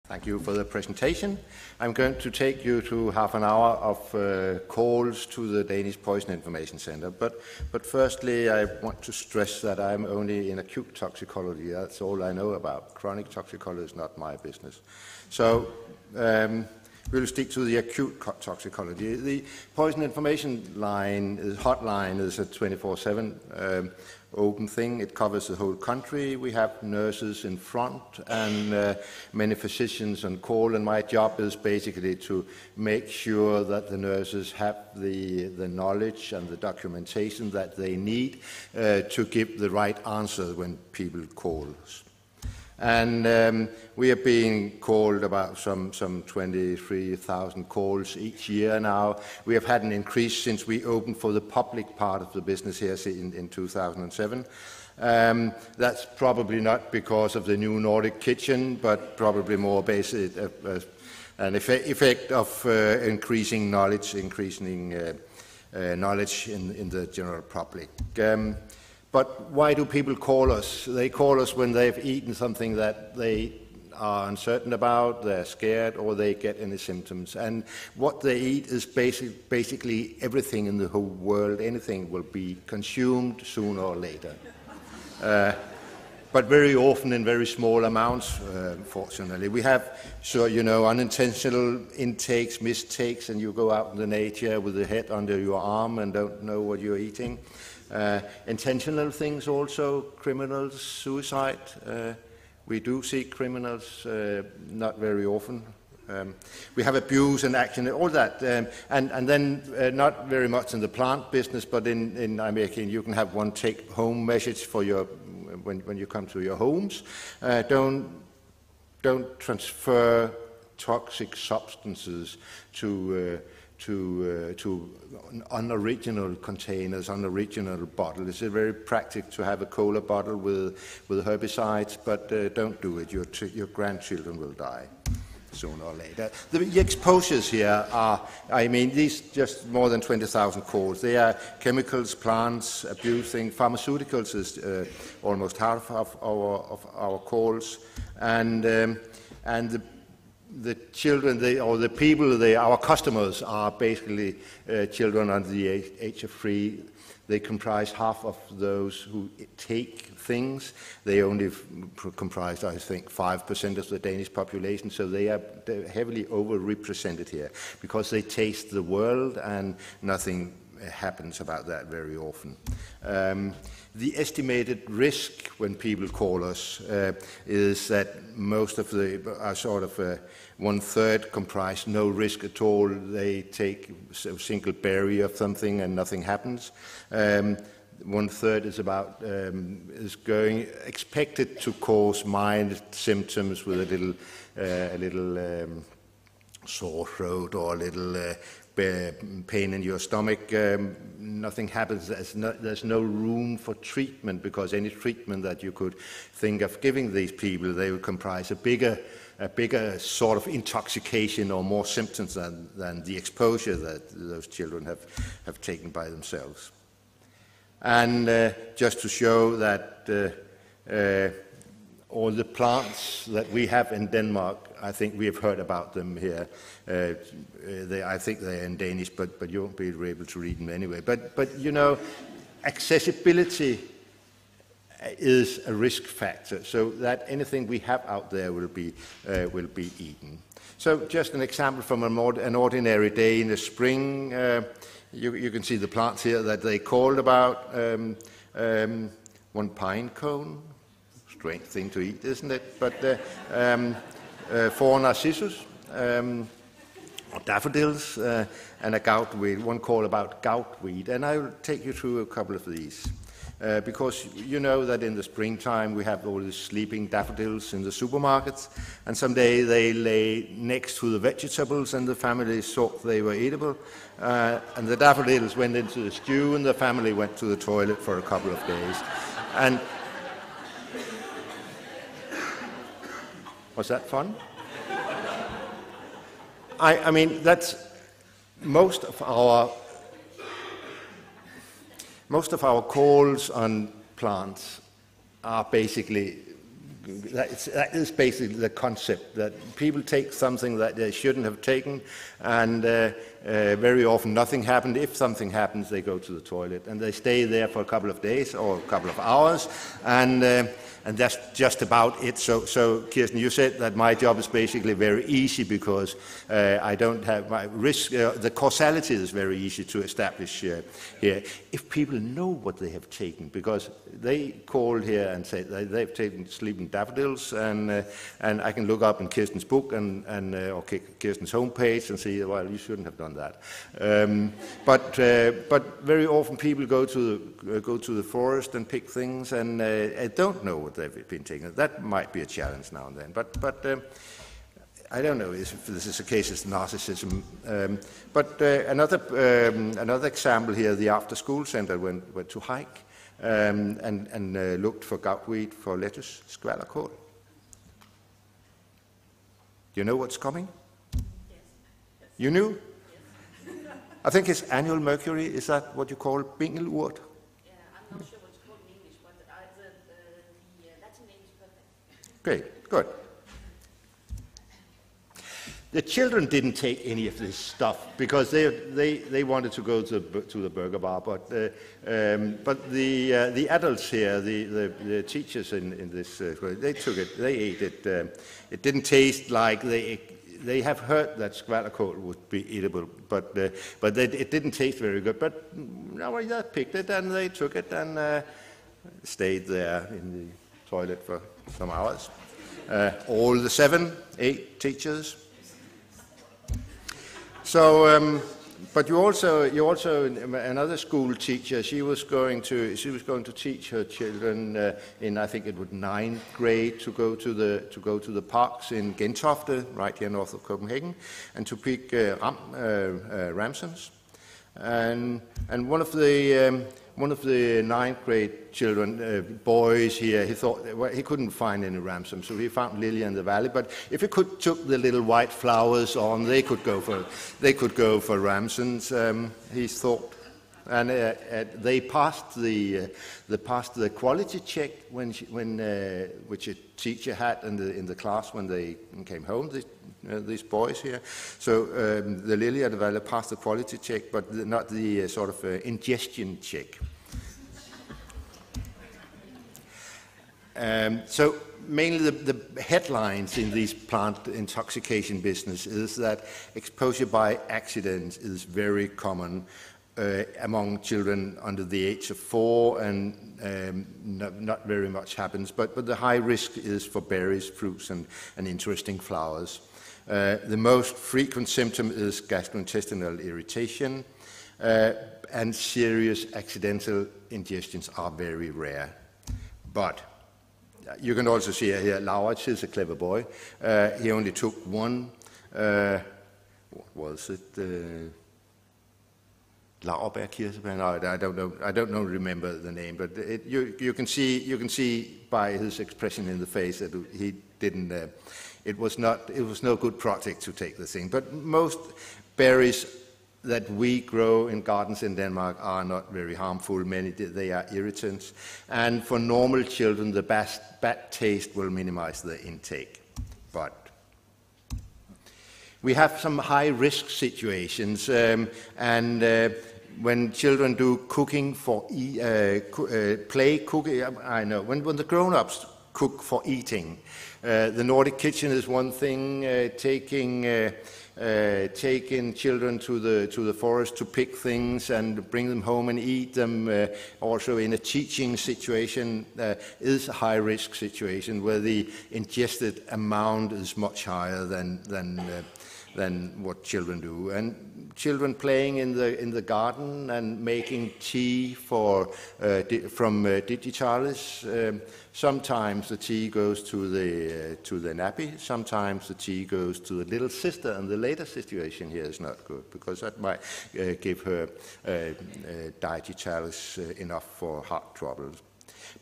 Thank you for the presentation. I'm going to take you through half an hour of calls to the Danish Poison Information Center. But firstly, I want to stress that I'm only in acute toxicology. That's all I know about. Chronic toxicology is not my business. So we'll stick to the acute toxicology. The Poison Information hotline is a 24/7 open thing. It covers the whole country. We have nurses in front and many physicians on call, and my job is basically to make sure that the nurses have the knowledge and the documentation that they need to give the right answer when people call us. And we are being called about some 23,000 calls each year now. We have had an increase since we opened for the public part of the business here in 2007. That's probably not because of the new Nordic kitchen, but probably more basic, an effect of increasing knowledge in the general public. But why do people call us? They call us when they've eaten something that they are uncertain about, they're scared, or they get any symptoms. And what they eat is basically everything in the whole world. Anything will be consumed sooner or later. But very often in very small amounts, fortunately. We have, unintentional intakes, mistakes, and you go out in the nature with the head under your arm and don't know what you're eating. Intentional things also, criminals, suicide. We do see criminals, not very often. We have abuse and action, all that. And then not very much in the plant business, but in America, you can have one take-home message for your when you come to your homes. Don't transfer toxic substances to unoriginal containers, unoriginal bottles. It's very practical to have a cola bottle with herbicides, but don't do it. Your grandchildren will die sooner or later. The exposures here are, these just more than 20,000 calls. They are chemicals, plants, abusing. Pharmaceuticals is almost half of our calls, and the children, the people, our customers are basically children under the age of 3. They comprise half of those who take things. They only comprise, I think, 5% of the Danish population, so they're heavily overrepresented here because they taste the world and nothing happens about that very often. The estimated risk when people call us is that most of the are sort of 1/3 comprise no risk at all. They take a single berry of something and nothing happens. 1/3 is expected to cause mild symptoms with a little sore throat or a little pain in your stomach. Nothing happens. There's no room for treatment, because any treatment that you could think of giving these people, they would comprise a bigger sort of intoxication or more symptoms than the exposure that those children have taken by themselves. And just to show that all the plants that we have in Denmark, I think we have heard about them here. I think they're in Danish, but you won't be able to read them anyway. But accessibility is a risk factor, so that anything we have out there will be eaten. So just an example from an ordinary day in the spring. You can see the plants here that they called about. One pine cone. Strange thing to eat, isn't it? But 4 narcissus, or daffodils, and a goutweed. One call about goutweed, and I will take you through a couple of these. Because you know that in the springtime we have all these sleeping daffodils in the supermarkets, and someday they lay next to the vegetables and the family thought they were eatable, and the daffodils went into the stew and the family went to the toilet for a couple of days. And was that fun? I mean, that's most of our calls on plants are basically, that is basically the concept, that people take something that they shouldn't have taken, and very often nothing happened. If something happens, they go to the toilet, and they stay there for a couple of days or a couple of hours, and that's just about it. So Kirsten, you said that my job is basically very easy because I don't have my risk. The causality is very easy to establish here. If people know what they have taken, because they called here and said they've taken sleeping daffodils, and I can look up in Kirsten's book and or Kirsten's homepage and see, well, you shouldn't have done that. But very often people go to the forest and pick things, and I don't know what they've been taking. That might be a challenge now and then. But I don't know if this is a case of narcissism. Another example here: the after-school center went to hike and looked for goutweed, for lettuce, skvallerkål. Do you know what's coming? Yes. You knew? Yes. I think it's annual mercury. Is that what you call bingelurt? Yeah, I'm not sure what it's called in English, but the Latin name is perfect. Great, good. The children didn't take any of this stuff because they wanted to go to the burger bar, but the adults here, the teachers in this, they took it, they ate it. It didn't taste like they have heard that skvallerkål would be eatable, but it didn't taste very good. But no, they picked it and they took it and stayed there in the toilet for some hours. All the 8 teachers. So, but you also another school teacher. She was going to teach her children in, I think it was 9th grade, to go to the parks in Gentofte, right here north of Copenhagen, and to pick ramsons. And one of the 9th grade children, boys here, he thought, well, he couldn't find any ramsons, so he found lily in the valley. But if he took the little white flowers on, they could go for ramsons. He thought, and they passed the quality check which a teacher had in the class when they came home. These boys here. So the lily at the valley passed the quality check, but not the sort of ingestion check. So mainly the headlines in these plant intoxication business is that exposure by accident is very common among children under the age of 4, and not very much happens. But the high risk is for berries, fruits, and interesting flowers. The most frequent symptom is gastrointestinal irritation, and serious accidental ingestions are very rare. But you can also see here, Laurits is a clever boy. He only took one, what was it? Laurbærkirsebær? No, I don't remember the name, but you can see by his expression in the face that he didn't. It was no good project to take the thing. But most berries that we grow in gardens in Denmark are not very harmful. Many they are irritants, and for normal children, the bad taste will minimize the intake. But we have some high-risk situations, and when children do cooking for play cooking, I know when the grown-ups cook for eating. The Nordic kitchen is one thing. Taking children to the forest to pick things and bring them home and eat them, also in a teaching situation, is a high-risk situation where the ingested amount is much higher than what children do. And children playing in the garden and making tea from digitalis. Sometimes the tea goes to the nappy. Sometimes the tea goes to the little sister. And the later situation here is not good because that might give her digitalis enough for heart troubles.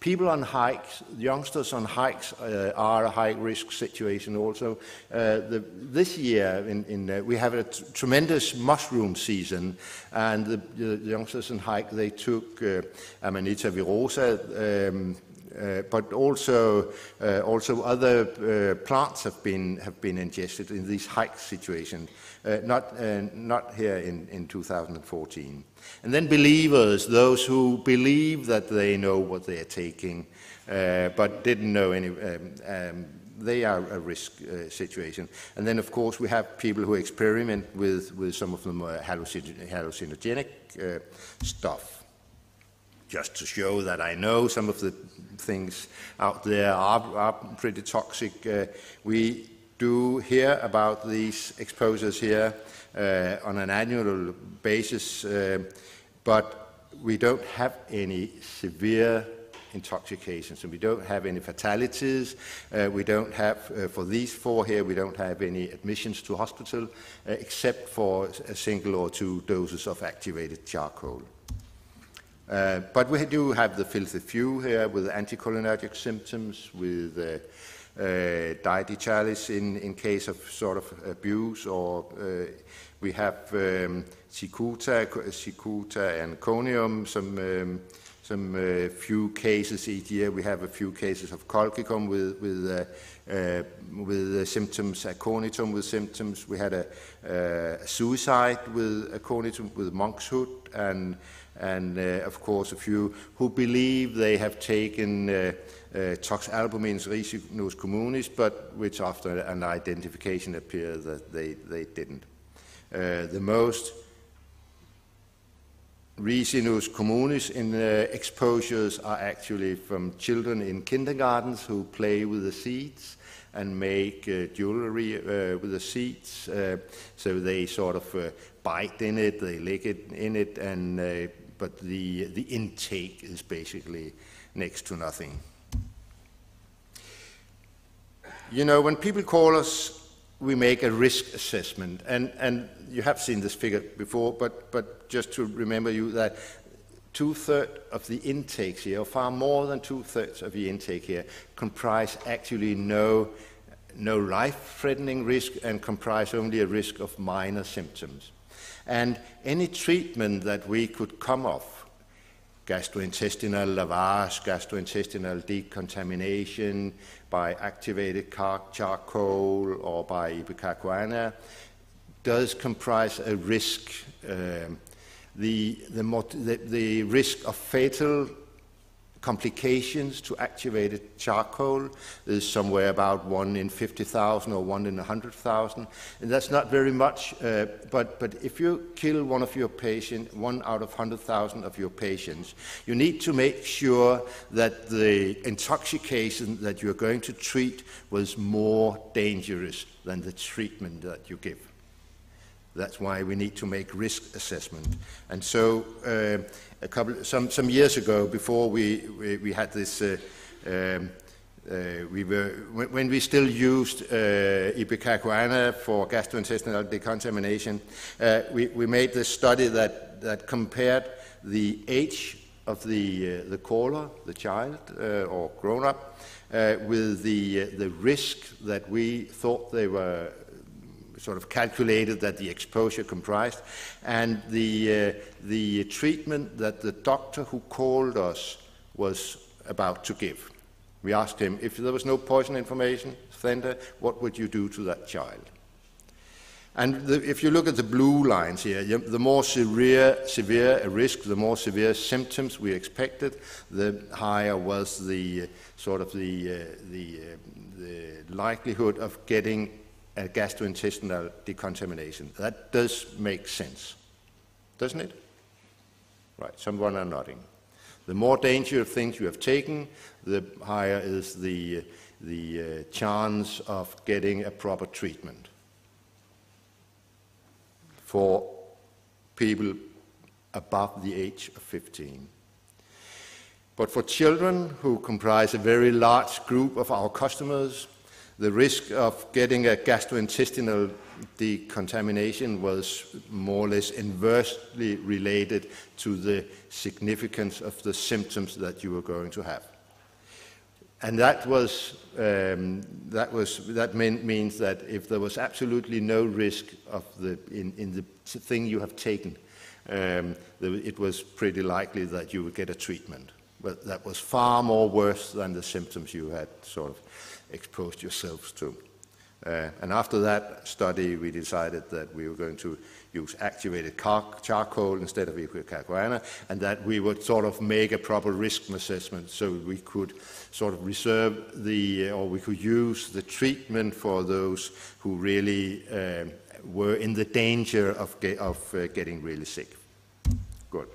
People on hikes, youngsters on hikes, are a high-risk situation also. This year, we have a tremendous mushroom season, and the youngsters on hike, they took Amanita virosa, but also other plants have been ingested in these hike situations. Not here in 2014. And then believers, those who believe that they know what they are taking, but didn't know any. They are a risk situation. And then, of course, we have people who experiment with some of the more hallucinogenic stuff. Just to show that I know some of the things out there are pretty toxic. We do hear about these exposures here on an annual basis, but we don't have any severe intoxications, and we don't have any fatalities. We don't have, for these 4 here, we don't have any admissions to hospital, except for a single or 2 doses of activated charcoal. But we do have the filthy few here with anticholinergic symptoms, with dietichalis in case of sort of abuse, or we have cicuta and conium, some few cases each year. We have a few cases of colchicum with symptoms, aconitum with symptoms. We had a suicide with aconitum with monk's hood, and of course a few who believe they have taken toxalbumins ricinus communis, but which after an identification appear that they didn't. The most ricinus communis in exposures are actually from children in kindergartens who play with the seeds and make jewelry with the seeds. So they sort of bite in it, they lick it in it, and but the intake is basically next to nothing. You know, when people call us, we make a risk assessment, and you have seen this figure before, but just to remember you that 2/3 of the intakes here, or far more than 2/3 of the intake here, comprise actually no life-threatening risk and comprise only a risk of minor symptoms. And any treatment that we could come off, gastrointestinal lavage, gastrointestinal decontamination by activated charcoal or by ipecacuanha, does comprise a risk. The risk of fatal complications to activated charcoal is somewhere about 1 in 50,000 or 1 in 100,000. And that's not very much, but if you kill one of your patients, 1 out of 100,000 of your patients, you need to make sure that the intoxication that you're going to treat was more dangerous than the treatment that you give. That's why we need to make risk assessment. And so some years ago, before we had this, when we still used ipecacuanha for gastrointestinal decontamination, we made this study that compared the age of the caller, the child or grown-up, with the risk that we thought they were sort of calculated that the exposure comprised, and the treatment that the doctor who called us was about to give. We asked him, if there was no poison information, what would you do to that child? And if you look at the blue lines here, the more severe a risk, the more severe symptoms we expected, the higher was the sort of the likelihood of getting a gastrointestinal decontamination. That does make sense, doesn't it? Right, someone are nodding. The more dangerous things you have taken, the higher is the chance of getting a proper treatment for people above the age of 15. But for children, who comprise a very large group of our customers, the risk of getting a gastrointestinal decontamination was more or less inversely related to the significance of the symptoms that you were going to have. And that means that if there was absolutely no risk of in the thing you have taken, it was pretty likely that you would get a treatment. that was far more worse than the symptoms you had sort of exposed yourselves to. And after that study, we decided that we were going to use activated charcoal instead of ipecacuanha, and that we would sort of make a proper risk assessment so we could sort of reserve or we could use the treatment for those who really were in the danger of getting really sick. Good.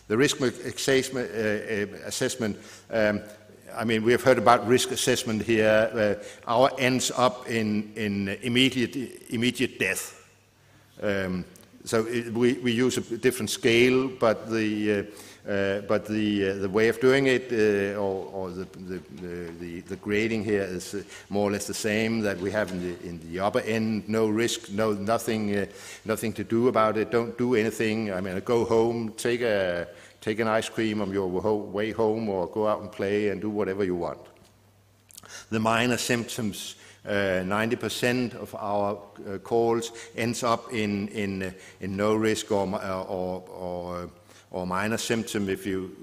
The risk assessment, I mean, we have heard about risk assessment here. Our ends up in immediate death. So we use a different scale, but the way of doing it or the grading here is more or less the same that we have in the upper end. No risk, nothing to do about it. Don't do anything. I mean, go home, take an ice cream on your way home, or go out and play and do whatever you want. The minor symptoms, 90% of our calls ends up in no risk or minor symptom. If you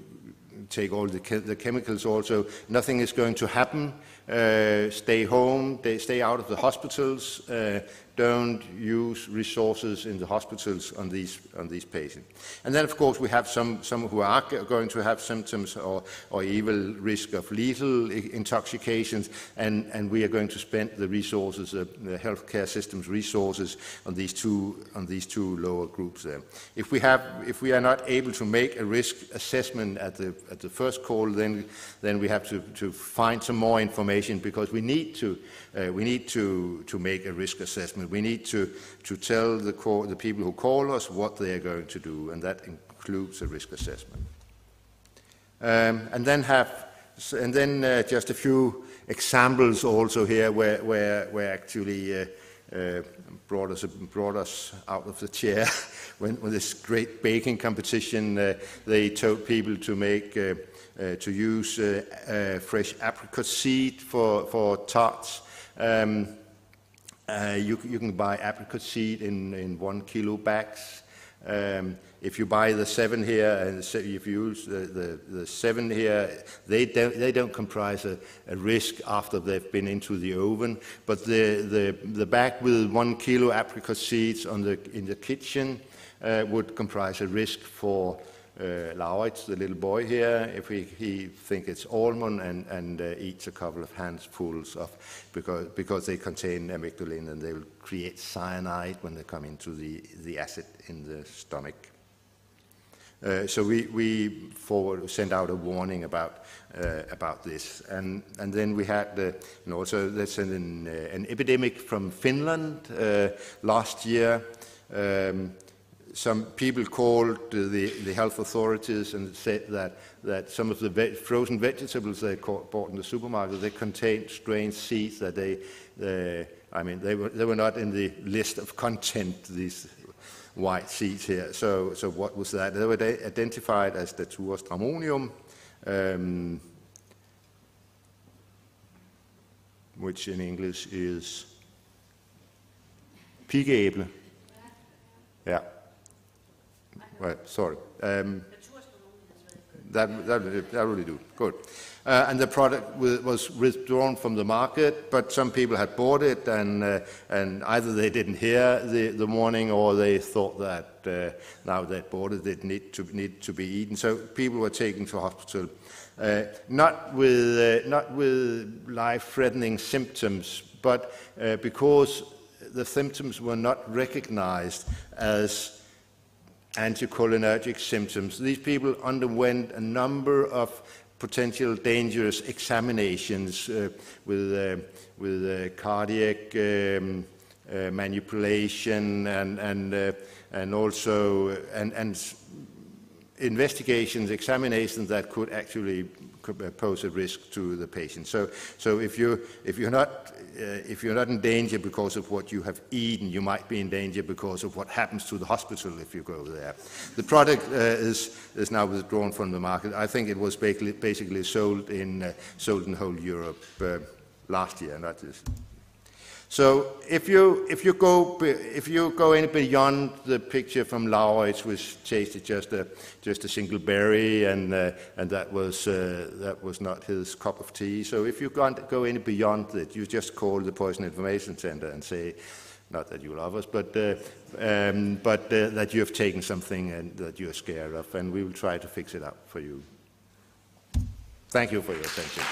take all the chemicals also, nothing is going to happen. Stay home, stay out of the hospitals. Don't use resources in the hospitals on these patients. And then, of course, we have some who are going to have symptoms or even risk of lethal intoxications, and we are going to spend the resources, the healthcare system's resources, on these two lower groups there. If we are not able to make a risk assessment at the first call, then we have to find some more information, because we need to make a risk assessment. We need to tell the people who call us what they are going to do, and that includes a risk assessment. And then just a few examples also here where actually brought us out of the chair when this great baking competition. They told people to use fresh apricot seed for tarts. You can buy apricot seed in 1 kilo bags. If you buy the 7 here, and if you use the 7 here, they don't comprise a risk after they've been into the oven. But the bag with 1 kilo apricot seeds in the kitchen would comprise a risk for Laurits, the little boy here, if he thinks it's almond and eats a couple of handfuls of, because they contain amygdalin, and they will create cyanide when they come into the acid in the stomach. So we sent out a warning about this, and then we had and also that's an epidemic from Finland last year. Some people called the health authorities and said that some of the frozen vegetables they bought in the supermarket, they contained strange seeds that they were not in the list of content, these white seeds here. So what was that? They were identified as Datura stramonium, which in English is piggeæble. Yeah. Well, sorry. That really do. Good. And the product was withdrawn from the market, but some people had bought it, and either they didn't hear the warning, or they thought that now they bought it, it need to be eaten. So people were taken to hospital, not with life-threatening symptoms, but because the symptoms were not recognized as anticholinergic symptoms. These people underwent a number of potential dangerous examinations with cardiac manipulation and also investigations, examinations that could actually pose a risk to the patient. So if you're not in danger because of what you have eaten, you might be in danger because of what happens to the hospital if you go there. The product is now withdrawn from the market. I think it was basically sold in whole Europe last year, not this. So if you go any beyond the picture from Laura, it was tasted just a single berry, and that was not his cup of tea. So if you go any beyond it, you just call the Poison Information Center and say, not that you love us, but that you have taken something and that you are scared of, and we will try to fix it up for you. Thank you for your attention.